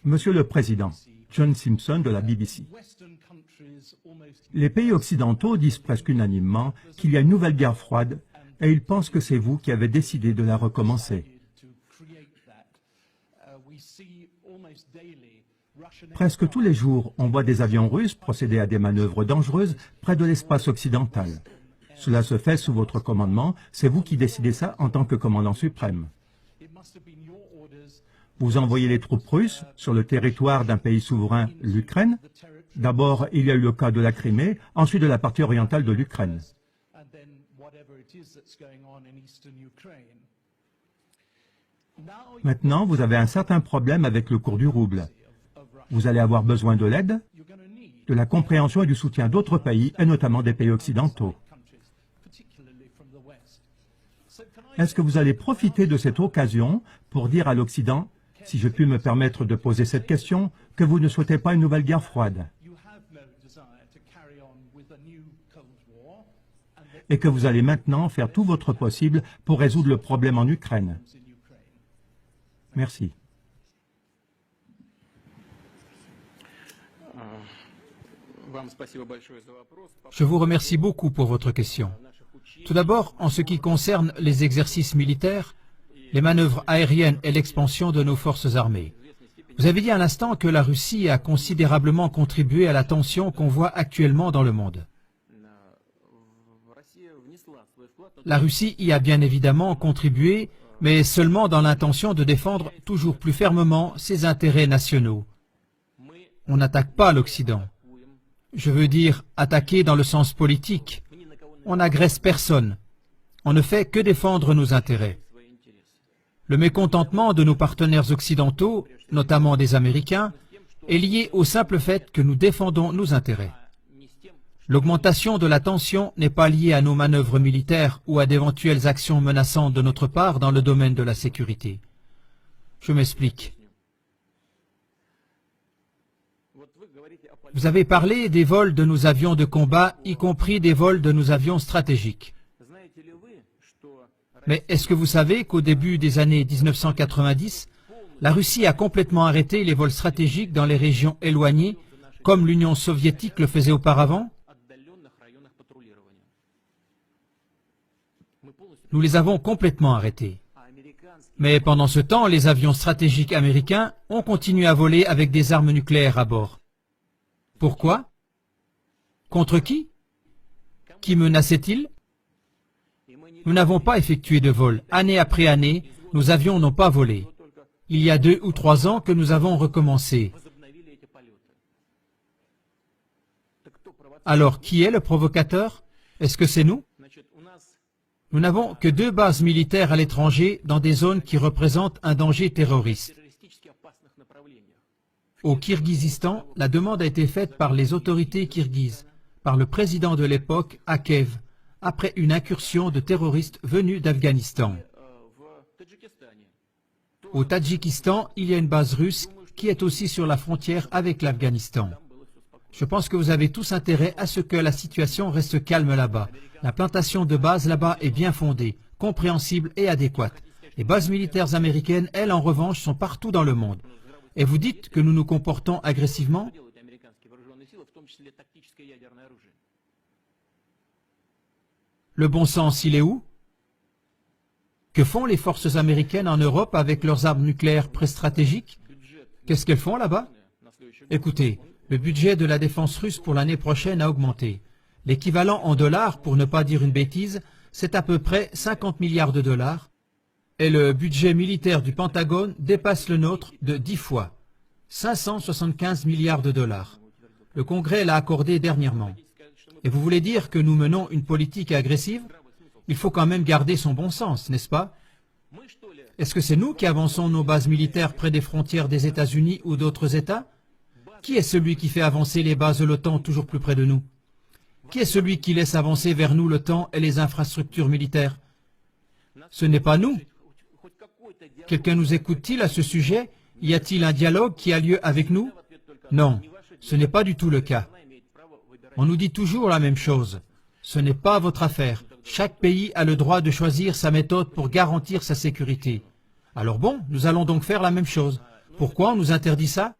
Monsieur le Président, John Simpson de la BBC. Les pays occidentaux disent presque unanimement qu'il y a une nouvelle guerre froide et ils pensent que c'est vous qui avez décidé de la recommencer. Presque tous les jours, on voit des avions russes procéder à des manœuvres dangereuses près de l'espace occidental. Cela se fait sous votre commandement, c'est vous qui décidez ça en tant que commandant suprême. Vous envoyez les troupes russes sur le territoire d'un pays souverain, l'Ukraine. D'abord, il y a eu le cas de la Crimée, ensuite de la partie orientale de l'Ukraine. Maintenant, vous avez un certain problème avec le cours du rouble. Vous allez avoir besoin de l'aide, de la compréhension et du soutien d'autres pays, et notamment des pays occidentaux. Est-ce que vous allez profiter de cette occasion pour dire à l'Occident, si je puis me permettre de poser cette question, que vous ne souhaitez pas une nouvelle guerre froide et que vous allez maintenant faire tout votre possible pour résoudre le problème en Ukraine? Merci. Je vous remercie beaucoup pour votre question. Tout d'abord, en ce qui concerne les exercices militaires, les manœuvres aériennes et l'expansion de nos forces armées. Vous avez dit à l'instant que la Russie a considérablement contribué à la tension qu'on voit actuellement dans le monde. La Russie y a bien évidemment contribué, mais seulement dans l'intention de défendre toujours plus fermement ses intérêts nationaux. On n'attaque pas l'Occident. Je veux dire attaquer dans le sens politique. On n'agresse personne. On ne fait que défendre nos intérêts. Le mécontentement de nos partenaires occidentaux, notamment des Américains, est lié au simple fait que nous défendons nos intérêts. L'augmentation de la tension n'est pas liée à nos manœuvres militaires ou à d'éventuelles actions menaçantes de notre part dans le domaine de la sécurité. Je m'explique. Vous avez parlé des vols de nos avions de combat, y compris des vols de nos avions stratégiques. Mais est-ce que vous savez qu'au début des années 1990, la Russie a complètement arrêté les vols stratégiques dans les régions éloignées, comme l'Union soviétique le faisait auparavant? Nous les avons complètement arrêtés. Mais pendant ce temps, les avions stratégiques américains ont continué à voler avec des armes nucléaires à bord. Pourquoi? Contre qui? Qui menaçait-il? Nous n'avons pas effectué de vol. Année après année, nos avions n'ont pas volé. Il y a 2 ou 3 ans que nous avons recommencé. Alors, qui est le provocateur? Est-ce que c'est nous? Nous n'avons que 2 bases militaires à l'étranger dans des zones qui représentent un danger terroriste. Au Kirghizistan, la demande a été faite par les autorités kirghizes, par le président de l'époque, Akev, après une incursion de terroristes venus d'Afghanistan. Au Tadjikistan, il y a une base russe qui est aussi sur la frontière avec l'Afghanistan. Je pense que vous avez tous intérêt à ce que la situation reste calme là-bas. La plantation de bases là-bas est bien fondée, compréhensible et adéquate. Les bases militaires américaines, elles, en revanche, sont partout dans le monde. Et vous dites que nous nous comportons agressivement? Le bon sens, il est où? Que font les forces américaines en Europe avec leurs armes nucléaires pré-stratégiques? Qu'est-ce qu'elles font là-bas? Écoutez, le budget de la défense russe pour l'année prochaine a augmenté. L'équivalent en dollars, pour ne pas dire une bêtise, c'est à peu près 50 milliards de dollars. Et le budget militaire du Pentagone dépasse le nôtre de 10 fois. 575 milliards de dollars. Le Congrès l'a accordé dernièrement. Et vous voulez dire que nous menons une politique agressive? Il faut quand même garder son bon sens, n'est-ce pas? Est-ce que c'est nous qui avançons nos bases militaires près des frontières des États-Unis ou d'autres États? Qui est celui qui fait avancer les bases de l'OTAN toujours plus près de nous? Qui est celui qui laisse avancer vers nous l'OTAN et les infrastructures militaires? Ce n'est pas nous. Quelqu'un nous écoute-t-il à ce sujet? Y a-t-il un dialogue qui a lieu avec nous? Non, ce n'est pas du tout le cas. On nous dit toujours la même chose. Ce n'est pas votre affaire. Chaque pays a le droit de choisir sa méthode pour garantir sa sécurité. Alors bon, nous allons donc faire la même chose. Pourquoi on nous interdit ça?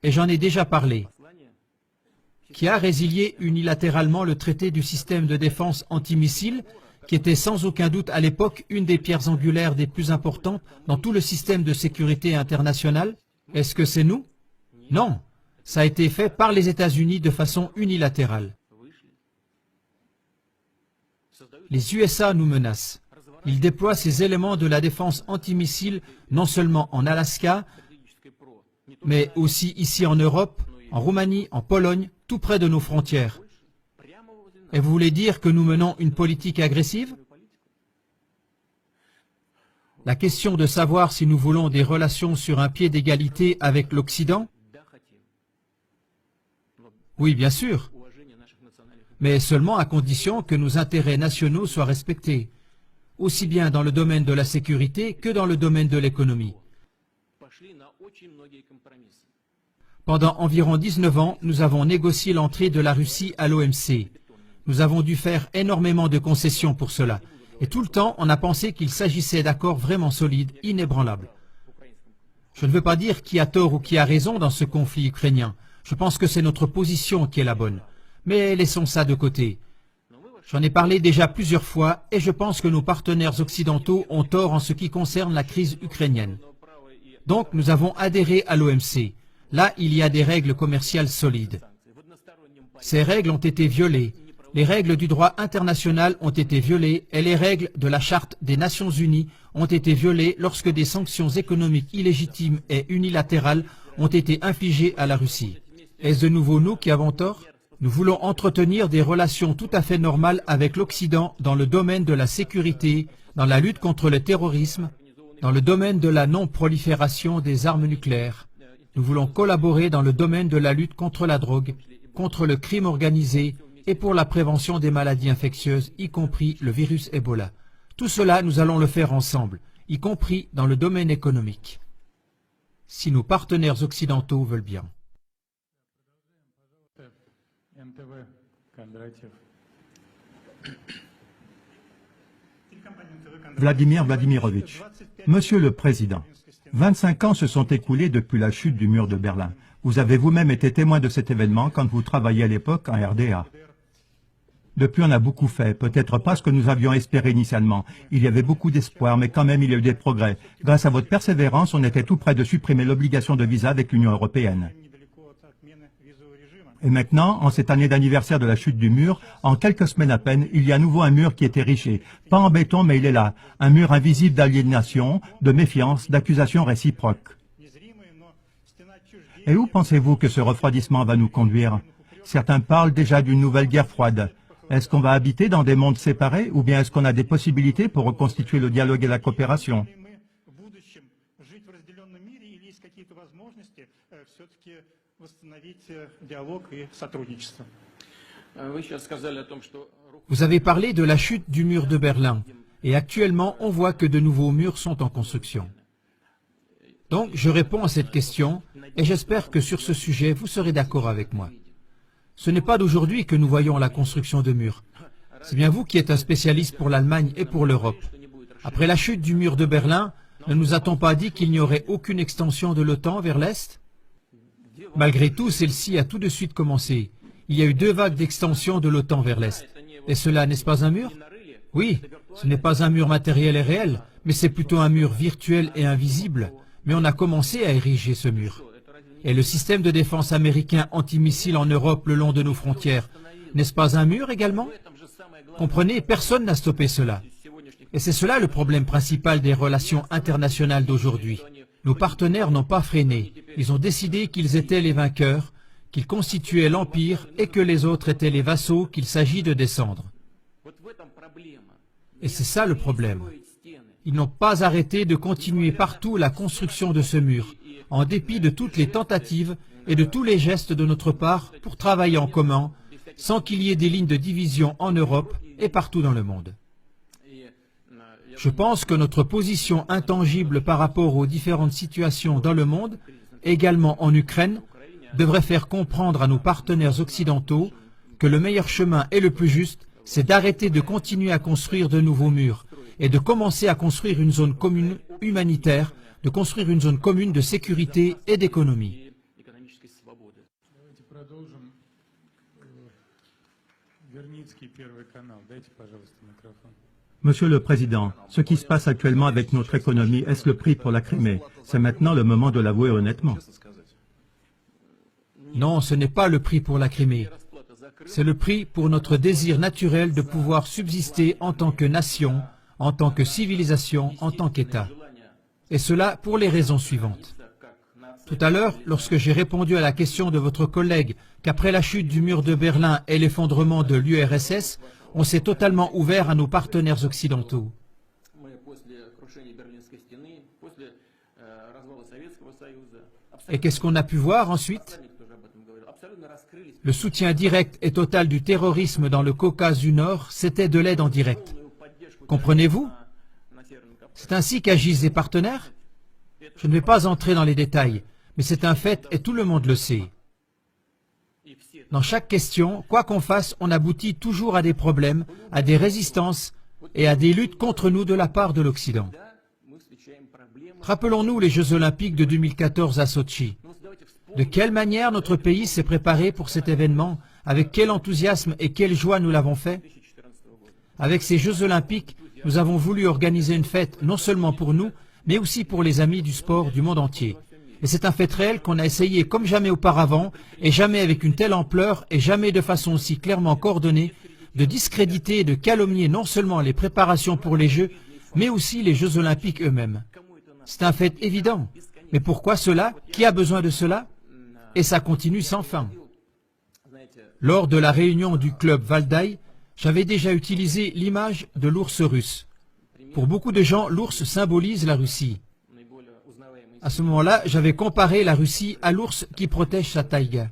Et j'en ai déjà parlé. Qui a résilié unilatéralement le traité du système de défense antimissile, qui était sans aucun doute à l'époque une des pierres angulaires des plus importantes dans tout le système de sécurité internationale? Est-ce que c'est nous? Non, ça a été fait par les États-Unis de façon unilatérale. Les USA nous menacent. Ils déploient ces éléments de la défense antimissile non seulement en Alaska, mais aussi ici en Europe, en Roumanie, en Pologne, tout près de nos frontières. Et vous voulez dire que nous menons une politique agressive? La question de savoir si nous voulons des relations sur un pied d'égalité avec l'Occident? Oui, bien sûr, mais seulement à condition que nos intérêts nationaux soient respectés, aussi bien dans le domaine de la sécurité que dans le domaine de l'économie. Pendant environ 19 ans, nous avons négocié l'entrée de la Russie à l'OMC. Nous avons dû faire énormément de concessions pour cela. Et tout le temps, on a pensé qu'il s'agissait d'accords vraiment solides, inébranlables. Je ne veux pas dire qui a tort ou qui a raison dans ce conflit ukrainien. Je pense que c'est notre position qui est la bonne. Mais laissons ça de côté. J'en ai parlé déjà plusieurs fois et je pense que nos partenaires occidentaux ont tort en ce qui concerne la crise ukrainienne. Donc nous avons adhéré à l'OMC. Là, il y a des règles commerciales solides. Ces règles ont été violées. Les règles du droit international ont été violées et les règles de la Charte des Nations Unies ont été violées lorsque des sanctions économiques illégitimes et unilatérales ont été infligées à la Russie. Est-ce de nouveau nous qui avons tort? Nous voulons entretenir des relations tout à fait normales avec l'Occident dans le domaine de la sécurité, dans la lutte contre le terrorisme, dans le domaine de la non-prolifération des armes nucléaires. Nous voulons collaborer dans le domaine de la lutte contre la drogue, contre le crime organisé et pour la prévention des maladies infectieuses, y compris le virus Ebola. Tout cela, nous allons le faire ensemble, y compris dans le domaine économique. Si nos partenaires occidentaux veulent bien. Vladimir Vladimirovitch. Monsieur le Président, 25 ans se sont écoulés depuis la chute du mur de Berlin. Vous avez vous-même été témoin de cet événement quand vous travailliez à l'époque en RDA. Depuis, on a beaucoup fait, peut-être pas ce que nous avions espéré initialement. Il y avait beaucoup d'espoir, mais quand même, il y a eu des progrès. Grâce à votre persévérance, on était tout près de supprimer l'obligation de visa avec l'Union européenne. Et maintenant, en cette année d'anniversaire de la chute du mur, en quelques semaines à peine, il y a à nouveau un mur qui est érigé. Pas en béton, mais il est là. Un mur invisible d'aliénation, de méfiance, d'accusations réciproques. Et où pensez-vous que ce refroidissement va nous conduire? Certains parlent déjà d'une nouvelle guerre froide. Est-ce qu'on va habiter dans des mondes séparés ou bien est-ce qu'on a des possibilités pour reconstituer le dialogue et la coopération? Vous avez parlé de la chute du mur de Berlin et actuellement on voit que de nouveaux murs sont en construction. Donc je réponds à cette question et j'espère que sur ce sujet vous serez d'accord avec moi. Ce n'est pas d'aujourd'hui que nous voyons la construction de murs. C'est bien vous qui êtes un spécialiste pour l'Allemagne et pour l'Europe. Après la chute du mur de Berlin, ne nous a-t-on pas dit qu'il n'y aurait aucune extension de l'OTAN vers l'Est? Malgré tout, celle-ci a tout de suite commencé. Il y a eu 2 vagues d'extension de l'OTAN vers l'Est. Et cela, n'est-ce pas un mur? Oui, ce n'est pas un mur matériel et réel, mais c'est plutôt un mur virtuel et invisible. Mais on a commencé à ériger ce mur. Et le système de défense américain antimissile en Europe le long de nos frontières, n'est-ce pas un mur également? Comprenez, personne n'a stoppé cela. Et c'est cela le problème principal des relations internationales d'aujourd'hui. Nos partenaires n'ont pas freiné. Ils ont décidé qu'ils étaient les vainqueurs, qu'ils constituaient l'empire et que les autres étaient les vassaux qu'il s'agit de descendre. Et c'est ça le problème. Ils n'ont pas arrêté de continuer partout la construction de ce mur, en dépit de toutes les tentatives et de tous les gestes de notre part pour travailler en commun, sans qu'il y ait des lignes de division en Europe et partout dans le monde. Je pense que notre position intangible par rapport aux différentes situations dans le monde, également en Ukraine, devrait faire comprendre à nos partenaires occidentaux que le meilleur chemin et le plus juste, c'est d'arrêter de continuer à construire de nouveaux murs et de commencer à construire une zone commune humanitaire, de construire une zone commune de sécurité et d'économie. Давайте продолжим. Верницкий, Первый канал. Дайте, пожалуйста, микрофон. Monsieur le Président, ce qui se passe actuellement avec notre économie, est-ce le prix pour la Crimée? C'est maintenant le moment de l'avouer honnêtement. Non, ce n'est pas le prix pour la Crimée. C'est le prix pour notre désir naturel de pouvoir subsister en tant que nation, en tant que civilisation, en tant qu'État. Et cela pour les raisons suivantes. Tout à l'heure, lorsque j'ai répondu à la question de votre collègue qu'après la chute du mur de Berlin et l'effondrement de l'URSS, on s'est totalement ouvert à nos partenaires occidentaux. Et qu'est-ce qu'on a pu voir ensuite? Le soutien direct et total du terrorisme dans le Caucase du Nord, c'était de l'aide en direct. Comprenez-vous? C'est ainsi qu'agissent les partenaires? Je ne vais pas entrer dans les détails, mais c'est un fait et tout le monde le sait. Dans chaque question, quoi qu'on fasse, on aboutit toujours à des problèmes, à des résistances et à des luttes contre nous de la part de l'Occident. Rappelons-nous les Jeux Olympiques de 2014 à Sotchi. De quelle manière notre pays s'est préparé pour cet événement, avec quel enthousiasme et quelle joie nous l'avons fait? Avec ces Jeux Olympiques, nous avons voulu organiser une fête non seulement pour nous, mais aussi pour les amis du sport du monde entier. Et c'est un fait réel qu'on a essayé comme jamais auparavant, et jamais avec une telle ampleur, et jamais de façon aussi clairement coordonnée, de discréditer et de calomnier non seulement les préparations pour les Jeux, mais aussi les Jeux Olympiques eux-mêmes. C'est un fait évident. Mais pourquoi cela? Qui a besoin de cela? Et ça continue sans fin. Lors de la réunion du club Valdai, j'avais déjà utilisé l'image de l'ours russe. Pour beaucoup de gens, l'ours symbolise la Russie. À ce moment-là, j'avais comparé la Russie à l'ours qui protège sa taïga.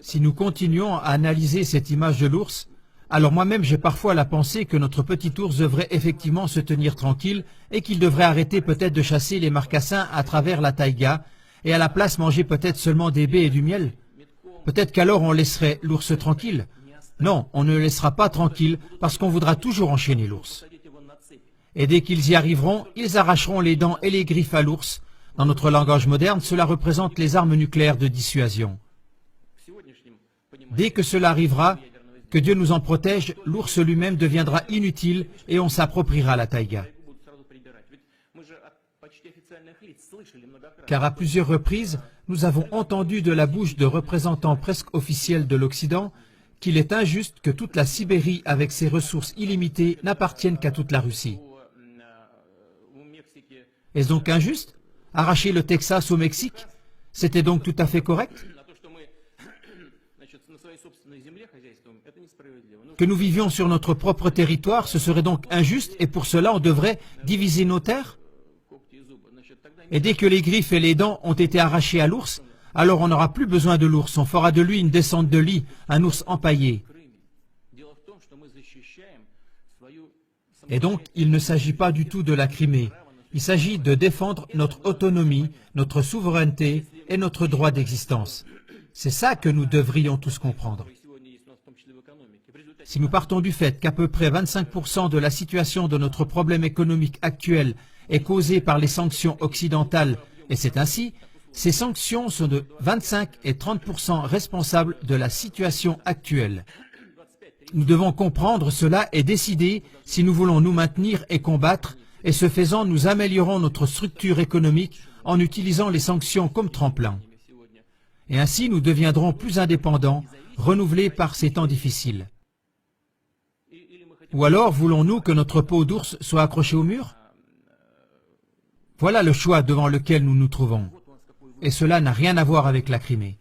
Si nous continuons à analyser cette image de l'ours, alors moi-même j'ai parfois la pensée que notre petit ours devrait effectivement se tenir tranquille et qu'il devrait arrêter peut-être de chasser les marcassins à travers la taïga et à la place manger peut-être seulement des baies et du miel. Peut-être qu'alors on laisserait l'ours tranquille. Non, on ne le laissera pas tranquille parce qu'on voudra toujours enchaîner l'ours. Et dès qu'ils y arriveront, ils arracheront les dents et les griffes à l'ours. Dans notre langage moderne, cela représente les armes nucléaires de dissuasion. Dès que cela arrivera, que Dieu nous en protège, l'ours lui-même deviendra inutile et on s'appropriera la taïga. Car à plusieurs reprises, nous avons entendu de la bouche de représentants presque officiels de l'Occident qu'il est injuste que toute la Sibérie, avec ses ressources illimitées, n'appartienne qu'à toute la Russie. Est-ce donc injuste? Arracher le Texas au Mexique, c'était donc tout à fait correct? Que nous vivions sur notre propre territoire, ce serait donc injuste et pour cela on devrait diviser nos terres? Et dès que les griffes et les dents ont été arrachées à l'ours, alors on n'aura plus besoin de l'ours, on fera de lui une descente de lit, un ours empaillé. Et donc, il ne s'agit pas du tout de la Crimée. Il s'agit de défendre notre autonomie, notre souveraineté et notre droit d'existence. C'est ça que nous devrions tous comprendre. Si nous partons du fait qu'à peu près 25% de la situation de notre problème économique actuel est causée par les sanctions occidentales, et c'est ainsi, ces sanctions sont de 25 et 30% responsables de la situation actuelle. Nous devons comprendre cela et décider si nous voulons nous maintenir et combattre, et ce faisant, nous améliorons notre structure économique en utilisant les sanctions comme tremplin. Et ainsi, nous deviendrons plus indépendants, renouvelés par ces temps difficiles. Ou alors, voulons-nous que notre peau d'ours soit accrochée au mur? Voilà le choix devant lequel nous nous trouvons. Et cela n'a rien à voir avec la Crimée.